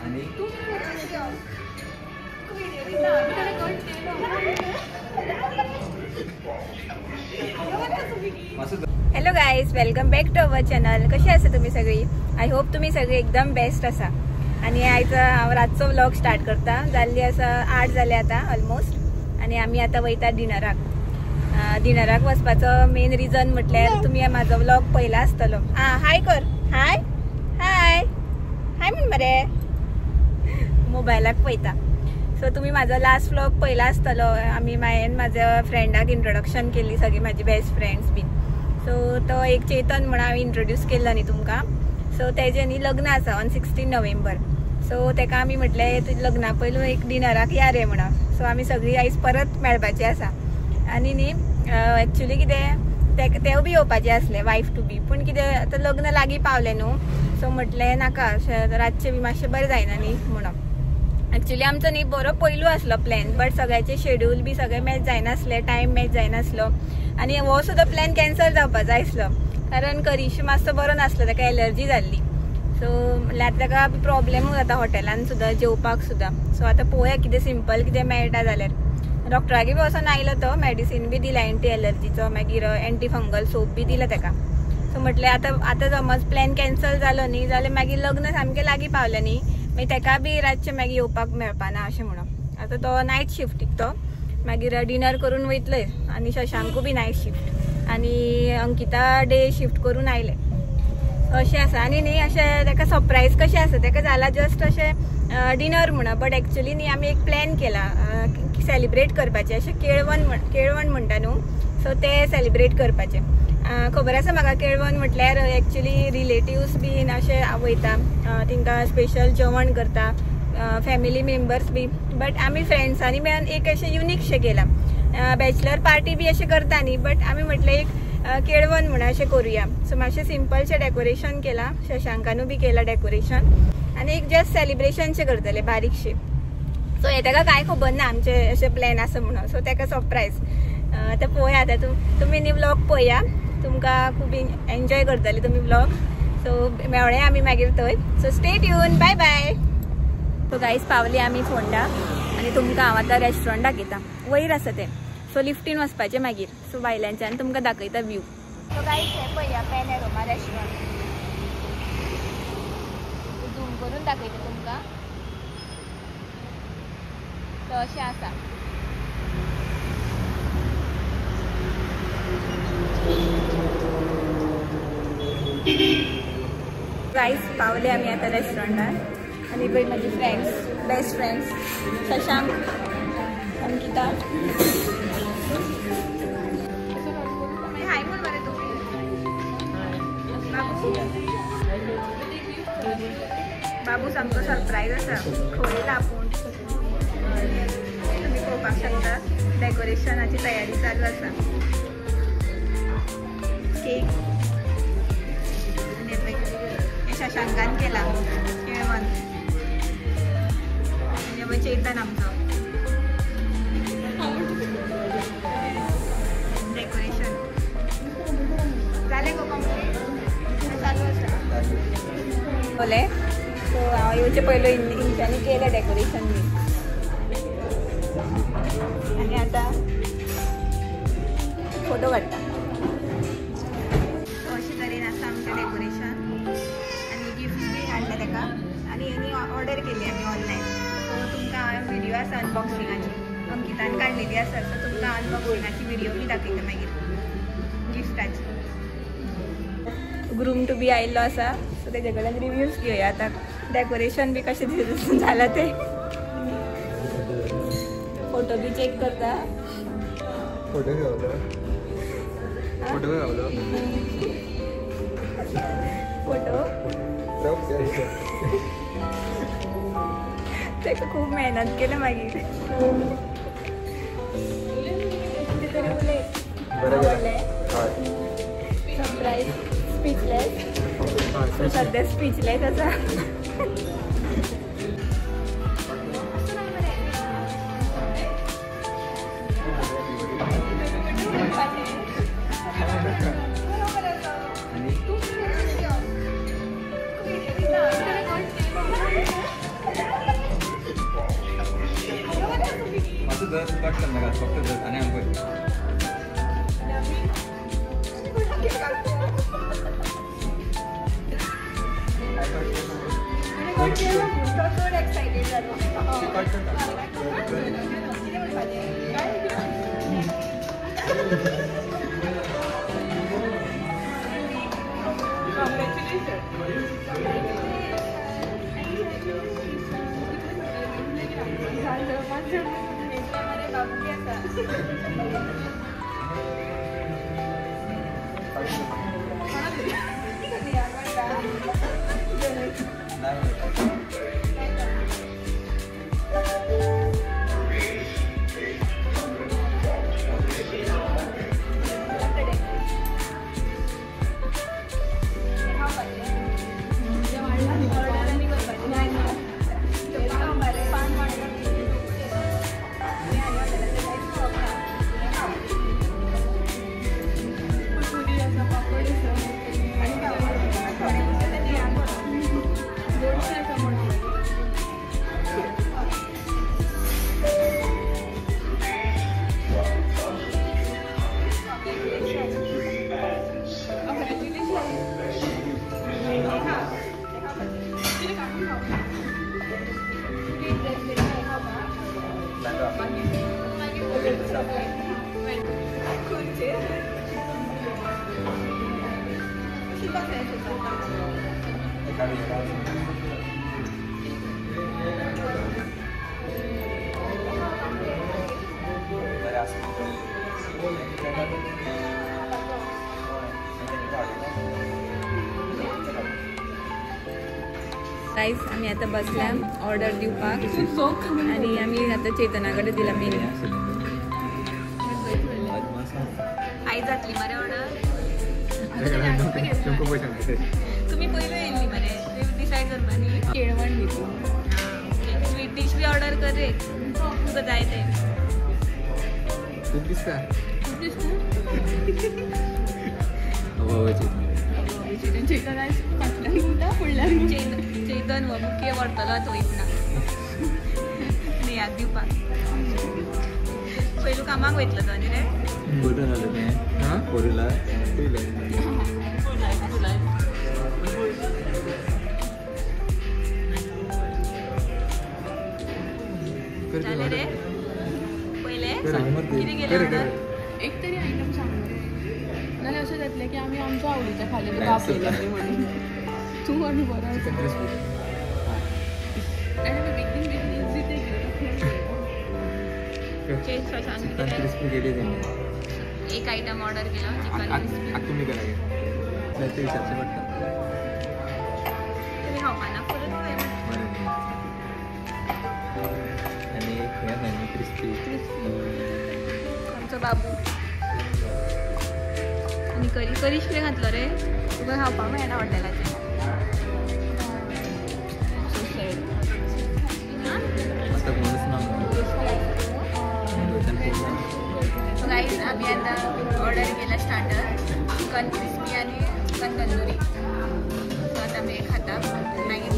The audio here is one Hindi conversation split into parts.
Hello guys, welcome back to our channel. कशी आसा तुम्ही सगळी? आय होप तुम्ही सगळी एकदम बेस्ट आसा. आणि हांव रातचो व्लॉग स्टार्ट करता. जाल्ली आसा 8 जाले आता ऑलमोस्ट. आणि आम्ही आता वयता डिनराक वचपाचो मेन रिजन म्हटल्यार तुम्ही माझो व्लॉग पयला आसतलो. हाय कर, हाय हाय हाय म्हण मरे, मोबायलाक पळयता. सो तुम्ही माझा लास्ट व्लॉग पयला आसतलो. आम्ही माझ्या फ्रेंडाक इंट्रोडक्शन केली, सगळी माझी बेस्ट फ्रेंड्स बीन. सो तो एक चेतन म्हणून हांवें इंट्रोड्यूस केल्लो न्ही तुमकां. सो तेजें न्ही लग्न आसा ऑन 16 नोव्हेंबर. सो तेका आमी म्हटलें तुजें लग्ना पयलू एक डिनराक या रे म्हणून. सो आमी सगळीं आयज परत मेळपाची आसा. आनी न्ही एक्चुली कितें तेव बी येवपाचे आसले, वायफ टू बी. पूण कितें आतां लग्न लागीं पावलें न्हू. सो म्हटलें नाका, रातचें बी मातशें बरें जायना न्ही म्हणून. एक्चुली आमचो न्ही बरो पयलू आसलो प्लॅन, बट सगळ्याचे शेड्यूल बी सगळे मॅच जायनासले, टायम मॅच जायनासलो. आनी हो सुद्दां प्लॅन कॅन्सल जावपा जाय आसलो, कारण करिश मातसो बरो नासलो, ताका एलर्जी जाल्ली. सो म्हळ्यार ताका प्रॉब्लेमूय जाता हॉटेलान सुद्दां जेवपाक सुद्दां. सो आतां पळोवया कितें सिंपल कितें मेळटा जाल्यार. डॉक्टरागेर बी वचोन आयलो तो, मेडिसीन बी दिला एंटी एलर्जीचो, मागीर एंटी फंगल सोप बी दिला ताका. सो म्हटलें आतां समज प्लॅन कॅन्सल जालो न्ही जाल्यार मागीर लग्न सामकें लागीं पावलें न्ही, मागीर ताका बी रातचें मागीर येवपाक मेळपाना अशें म्हणून. आतां तो नायट शिफ्टीक तो, मागीर डिनर करून वयतले. आनी शशांकू बी नायट शिफ्ट, आनी अंकिता डे शिफ्ट करून आयले अशें आसा. आनी न्ही अशें ताका सरप्रायज कशें आसा, ताका जाला जस्ट अशें डिनर म्हणून. बट एक्चुली न्ही आमी एक प्लॅन केला सेलिब्रेट करपाचें, अशें केळवण म्हणटा न्हू. सो ते सेलिब्रेट करपाचें. खबर आसा म्हाका, केळवण म्हटल्यार एक्चुली रिलेटिव्स बीन अशें वयता, तांकां स्पेशल जेवण करता, फॅमिली मेंबर्स बी. बट आमी फ्रेंड्सांनी मेळून एक अशें युनिकशें केलां. बॅचलर पार्टी बी अशें करता न्ही, बट आमी म्हटलें एक केळवण म्हणून अशें करुया. सो मातशें सिंपलशें डेकोरेशन केलां, शशांकानू बी केलां डेकोरेशन. आनी एक जस्ट सेलिब्रेशनशें करतले बारीकशें. सो हे ताका कांय खबर ना आमचे अशें प्लॅन आसा म्हणून. सो ताका सरप्रायज. आतां पळोवया, आतां तुमी न्ही व्लॉग पळया, तुमकां खूब एन्जॉय करतले तुमी व्लॉग. सो मेवळे आमी मागीर थंय. So stay tuned, bye bye. So guys पावली आमी फोंडा, आनी तुमकां हांव आतां रेस्टॉरंट दाखयता. वयर आसा तें, सो लिफ्टीन वचपाचें मागीर. सो भायल्यानच्यान तुमकां दाखयता व्यू. सो गायज हें पळया पॅनोरमा रेस्टॉरंट. झूम करून दाखयता तुमकां. सो अशें आसा. गायज पावले आमी आतां रेस्टॉरंटान. आनी पळय म्हाजी friends, best friends, Shashank, Ankita. Hi म्हण मरे तूं. बाबू सामको सरप्रायज आसा, खवयला आपूण. तुमी पळोवपाक शकता डेकोरेशनाची तयारी चालू आसा. केक शशांकान केला केळवण. चेतन आमचो डेकोरेशन जालें गो कंप्लीट, चालू आसा बोले. सो हांव येवचे पयलू इंच्यानी केलें डेकोरेशन बी. आनी आतां फोटो काडटा. अशें तरेन आसा आमचें डेकोरेशन. आनी गिफ्ट बी हाडले ताका. आनी हेणी ऑर्डर केली आमी ऑनलायन. सो तुमकां हांव व्हिडिओ आसा अनबॉक्सिंगाची, अंकितान काडलेली आसा. सो तुमकां अनबॉक्सिंगाची व्हिडिओ बी दाखयता मागीर गिफ्टाची. ग्रूम टू बी आयिल्लो आसा, सो तेजे कडल्यान रिव्यूज घेवया आतां. डेकोरेशन बी कशें जालां तें. फोटो बी चेक करता. फोटो ताका खूब मेहनत केलं मागीर. Surprise speechless. सध्या स्पीचलेस आसा. कट करणार फक्त आणि आंबट गाईज आम्ही आता बसल्या ऑर्डर दिवपाक आणि आम्ही आता चेतनाकडे दिला मेन्यू. आई जातली मरे ऑर्डर तुम्ही पहिले येयली मरे डिसाईड करता न्ही केळवण दिली स्वीट डिश बी ऑर्डर कर रे तुका जाय ते खूप दिसता चेतन व मुख्य व्हरतलो तो इतना नेहाक दिवपाक पयलू कामाक वयतलो तो न्ही रे बटन आलं तें हां पोरीला जालें रे पयले कितें केलें ऑर्डर एक तरी आयटम सांग नाल्यार अशें जातलें की आमी आमच्या आवडीच्या खाली वापरलें म्हणून तूं आनी बरो चिकन क्रिस्पी केली त्यांनी एक आयटम ऑर्डर केला चिकन क्रिस्पी तुम्ही करा नाही ते विचारचे वाटतं तुम्ही खावपाना परत आणि हे क्रिस्पी आमचो बाबू आणि करी कितें घातलो रे तुका खावपाक मेळना हॉटेलाचेर आता कोणच ना गाईज आम्ही आता ऑर्डर केला स्टार्टर चिकन क्रिस्पी आणि चिकन तंदुरी सो आता आमी खाता मागीर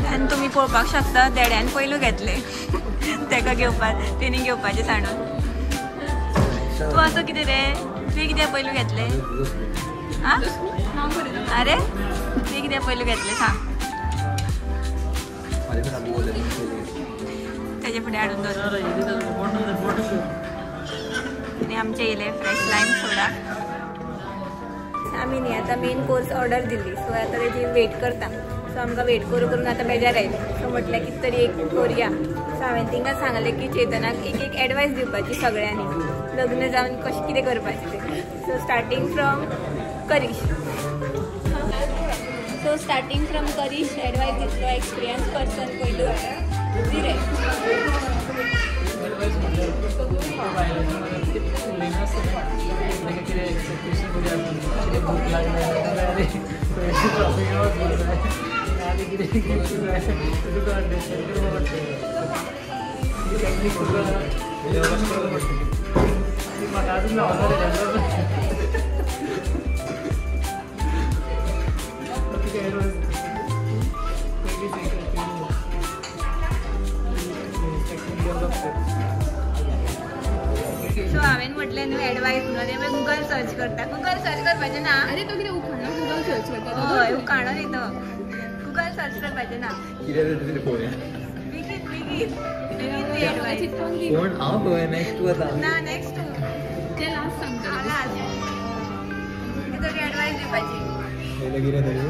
आणि तुम्ही पळोवपाक शकता देड्यान पयलू घेतले तेका घेवपाक तेणी घेवपाचें सांडून तूं असो कितें रे तुवें कित्याक पयलू घेतले आं अरे तुवें कित्याक पयलू घेतले सांग तेजे फुडें हाडून दवर आणि आमचे येयले फ्रेश लायम सोडा आमी न्ही आतां मेन कोर्स ऑर्डर दिल्ली सो आतां तेजी वेट करता सो आमकां वेट करून करून आतां बेजार आयली सो म्हटल्यार कितें तरी एक करुया सो हांवें तिंका सांगलें की चेतनाक एक एडवायस दिवपाची सगळ्यांनी लग्न जावन कशें कितें करपाचें तें सो स्टार्टींग फ्रॉम करीश एडवायस दितलो एक्सपिरियन्स पर्सन पयलू रे न्यू एडवाइस म्हणून गुगल सर्च करता. गुगल सर्च करपाचें ना. अरे तो कितें उखाणो गुगल सर्च करता. हय उखाणो न्ही तो. गुगल सर्च करपाचें ना. कितें तुजें पळोवया. बेगीन बेगीन एडवाइस. कोण हांव पळोवया नेक्स्ट तूं आतां. ना नेक्स्ट तू. ते लास्ट सांगता. कितें एडवाइस दिवपाची. पयलें कितें तरी.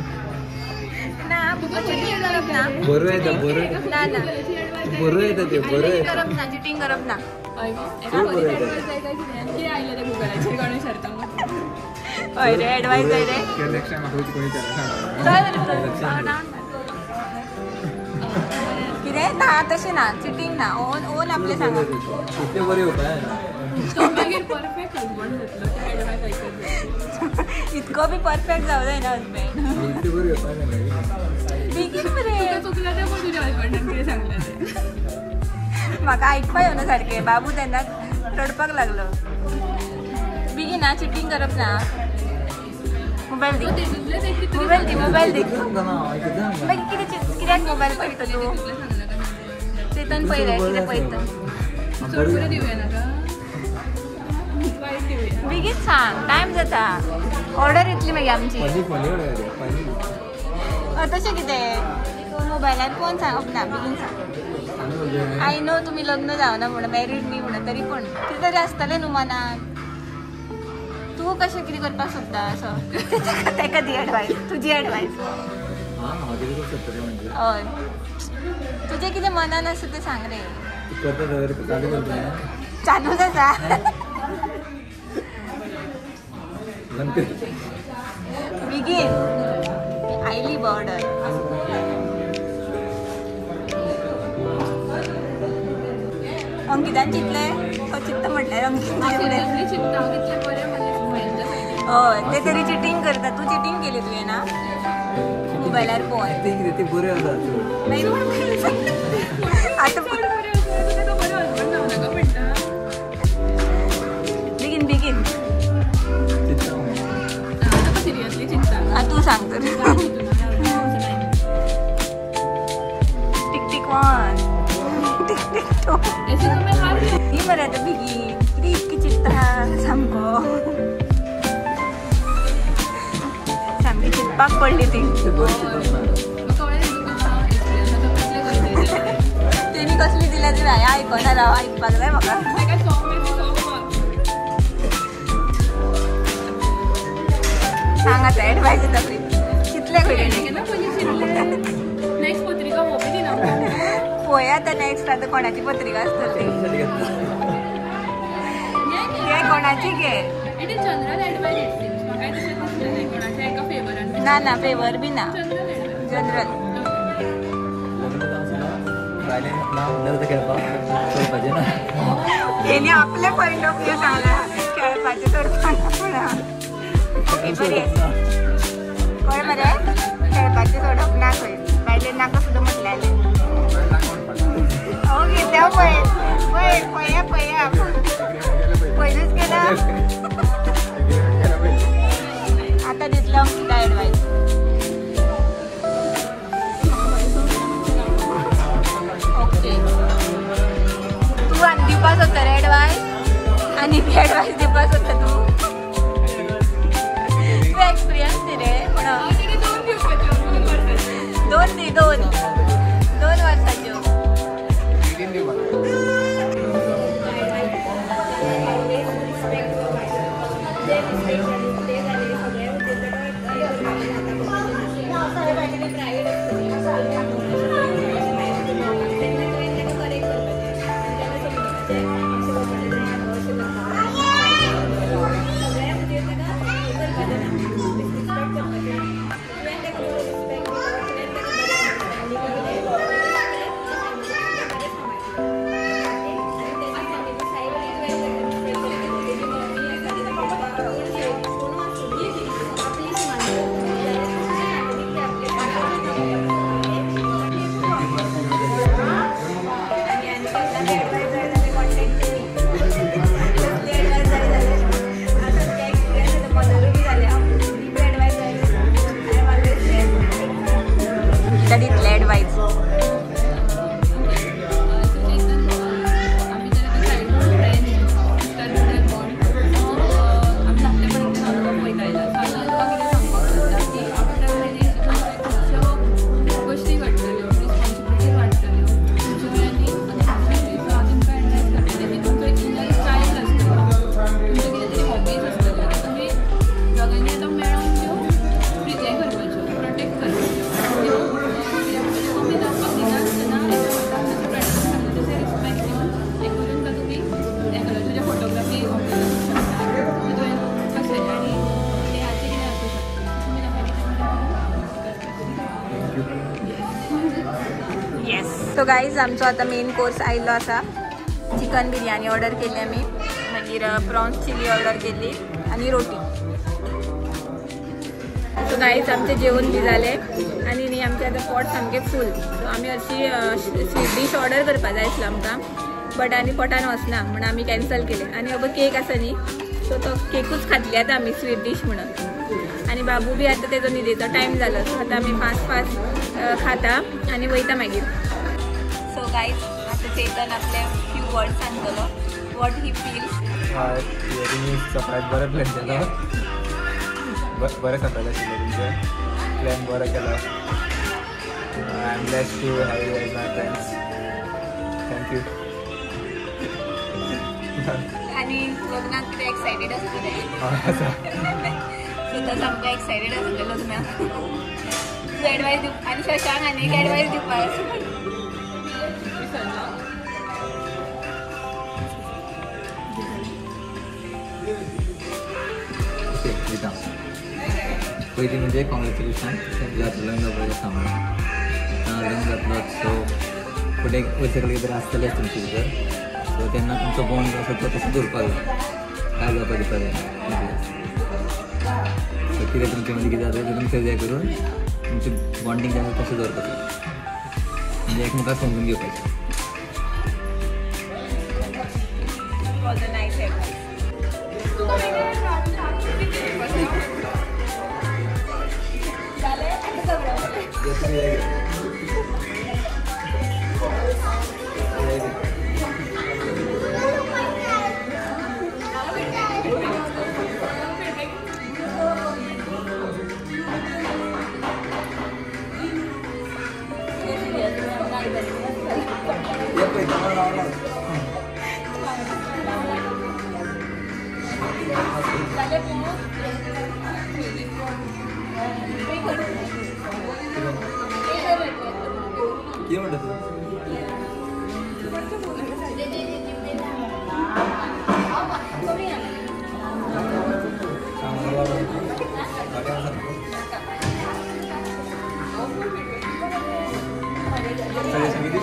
ना चिटिंग करप ना. बरो येता बरो. ना ना बरो येता ते बरो येता. करप ना चिटिंग करप ना. हय गो एका बरी एडवाइस जाय काय कितें आयलें ते गुगलाचेर गणेश सरता. हय रे एडवाइस जाय रे. नेक्स्ट टाइम म्हाका कोणी विचारना. कितें ना तशें ना चिटिंग ना ओन आपलें सांगप. इतलें बरें येवपा. तो मागीर परफेक्ट हजबंड जातलो ते एडवाइस आयकत. इतको बी परफेक्ट जावं जायना हजबंड. इतलें बरें येवपा ना. बेगीन मरे. चुकला ते पण तुज्या हजबंडान कितें सांगलें तें. म्हाका आयकपा येवना सारकें. बाबू तेन्ना रडपाक लागलो. बेगीन ना चिटिंग करप ना. मोबायल दी. मोबायल दी मोबायल दी. मागीर कित्याक मोबायल पळयता तूं. चेतन पळयलें कितें पळयता. चड बरें दिवया नाका. वायट दिवया. बेगीन सांग टायम जाता. ऑर्डर येतली मागीर आमची. तशें कितें मोबायलार फोन सांगप ना. बेगीन सांग. आय नो तुमी लग्न जावना म्हणून मॅरीड न्ही म्हणून तरी पूण कितें तरी आसतलें न्हू मनान. तूं कशें कितें करपाक सोदता असो. तेका दी एडवाइस. तुजी एडवाइस. हय तुजें कितें मनान आसा तें सांग रे. चालूच आसा. बेगीन आयली बॉर्डर. अंकितान चिंतलें तो चिंता म्हटल्यार अंकित चिंता कितलें बरें म्हणजे हय ते तरी चिटिंग करता. तू चिटिंग केली तुवें ना मोबायलार फोन. ते बरें आसा. आतां बेगीन बेगीन. सिरियसली चिंता. तू सांग तर. टिक tick one tick tick two. ही मरे आतां बेगीन. कितें इतकी चिंता सामको. सामकी चिंतपाक पडली ती. तेणी कसली दिल्या ती हांवें आयकना राव. आयकपाक जाय म्हाका. सांग आतां एडवायस येता पळय. चितले खंय नेक्स्ट पत्रिका होपी दिना. पळय आतां नेक्स्ट आतां कोणाची पत्रिका आसतली. घे कोणाची घे. It is general advice it seems. म्हाका तशें दिसलें कोणाच्या एका फेवरान. ना ना फेवर बी ना. General advice. जनरल. खेळपाचें ना. तेणी आपले पॉइंट ऑफ व्यू सांगला. खेळपाचें तर ओके बरें. कळ्ळें मरे. खेळपाचें सोडप ना खंय. बायलेन नाका सुद्दां म्हटलें. ओके देव पळय पळय पळया पळया. पयलींच केला. आतां दितलो कितें एडवायस. ओके तू आनी दिवपाक सोदता रे एडवायस. आनी ती एडवायस दिवपाक सोदता तूं. तू एक्सपिरियन्स दी रे म्हणून. दोन दी 2 वर्साच्यो. सो गाईज आमचो आता मेन कोर्स आयलो असा. चिकन बिर्याणी ऑर्डर केली आम्ही, मागीर प्रॉन्स चिली ऑर्डर केली आणि रोटी. सो गाईज आमचे जेवण बी जाले आणि न्ही आमचे आता पोट सामकें फूल. सो आमी अशी स्वीट डिश ऑर्डर करपा जाय आसलो आमकां, बट आनी पोटान वचना म्हणून आमी कॅन्सल केले. आनी अब केक आसा न्ही, सो तो केकूच खातली आतां आमी स्वीट डिश म्हणून. आनी बाबू बी आतां तेजो न्हिदेचो टायम जालो, सो आतां आमी फास्ट खाता आनी वयता मागीर. सो गाईज आतां चेतन आपले फ्यू वर्ड्स सांगतलो. What he feels. सकाळी बरें प्लॅन केलो, बरें सकाळी आशिल्लें तुमचें प्लॅन बरें केलो. I am blessed to have you as my friends. Thank you. आणि लग्नाक कितें एक्सायटेड आसा कितें? सो तो सामको एक्सायटेड आसलो लग्नाक. तूं एडवायस दिवप आनी शशांक आनी एक एडवायस दिवपाक. पयलीं म्हणजे कॉंग्रेच्युलेशन लग्न जावपाचें सांगून लग्न जातलो. सो फुडें वयतकच कितें आसतलेंच तुमचे भितर. सो तेन्ना तुमचो बॉन्ड जो आसा तो तसो दवरपाक जाय, काय जावपा दिवपा जाय. सो कितें तुमचें मदीं कितें जाता तें तुमी सगळें करून तुमचें बॉन्डिंग जें आसा तशें दवरपाचें, म्हणजे एकमेकाक समजून घेवपाचें. कितें म्हणटा तूं? सांगितली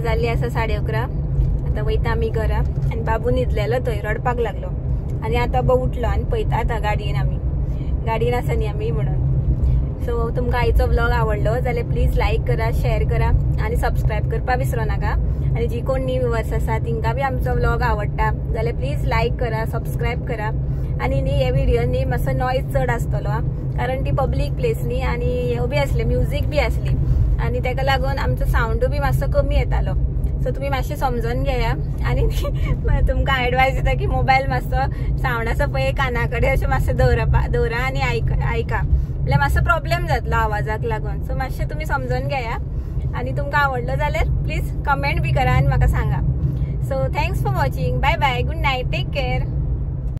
जाल्ली आसा 11:30. आता वयता आमी घरा आनी बाबू न्हिदलेलो थंय रडपाक लागलो आनी आता उठलो आनी पळयता आता गाडयेन आमी गाडयेन आसा न्ही आमी म्हणून. सो तुमकां आयचो व्लॉग आवडलो जाल्यार प्लीज लायक करा, शेअर करा आणि सबस्क्राईब करपा विसरू नाका. आणि जी कोण न्यू व्ह्युअर्स आसा तिंकां बी आमचो व्लॉग आवडटा जाल्यार प्लीज लायक करा, सबस्क्राईब करा. आणि न्ही हे व्हिडिओ न्ही मातसो नॉयज चड आसतलो कारण ती पब्लीक प्लेस न्ही आणि हे बी आसले म्युझिक बी आसली आणि ताका लागून आमचो साऊंड बी मातसो कमी येतालो. सो तुम्ही मातशें समजून घेया. आणि तुमकां एडवायस दिता की मोबायल मातसो साऊंड आसा पळय काना कडेन अशें मातसो दवरा आणि आयका म्हळ्यार मातसो प्रॉब्लेम जातलो आवाजाक लागून. सो मातशें तुम्ही समजून घेया. आणि तुमकां आवडलो जाल्यार प्लीज कमेंट बी करा आणि म्हाका सांगा. So thanks for watching. Bye bye. Good night. Take care.